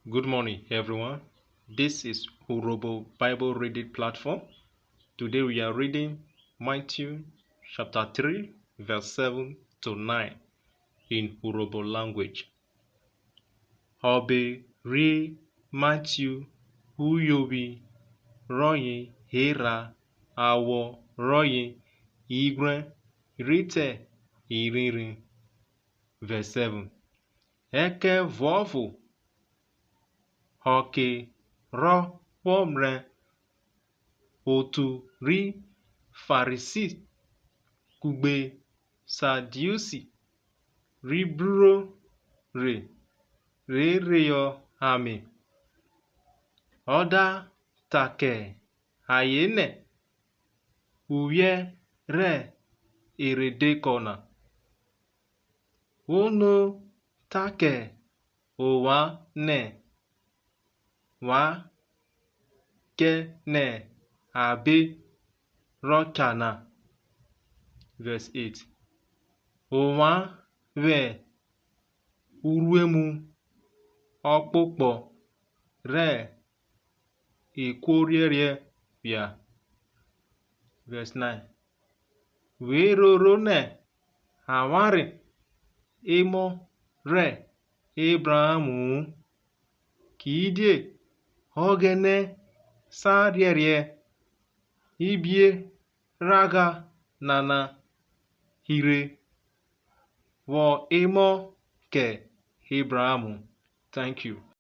Good morning, everyone. This is Urobo Bible Reading Platform. Today we are reading Matthew chapter 3, verse 7 to 9 in Urobo language. Obe ri Matthew Uyobi Royin Hera Awo Royin Igwen Rite Iririn. Verse 7. Eke vovu Hoke ro womre otu ri Farisi kugbe Sadiusi ribro re reyo ame oda take ayene uye re eredekona ono take owa ne wa ke ne abe rokana. Verse 8. Owa we uruemu ọkpụkpọ re ekworiere ya. Verse 9. Wee roro ne awari imo re Abrahamu kidie ogene sarierie ibie raga nana hire wo imo ke Abrahamu. Thank you.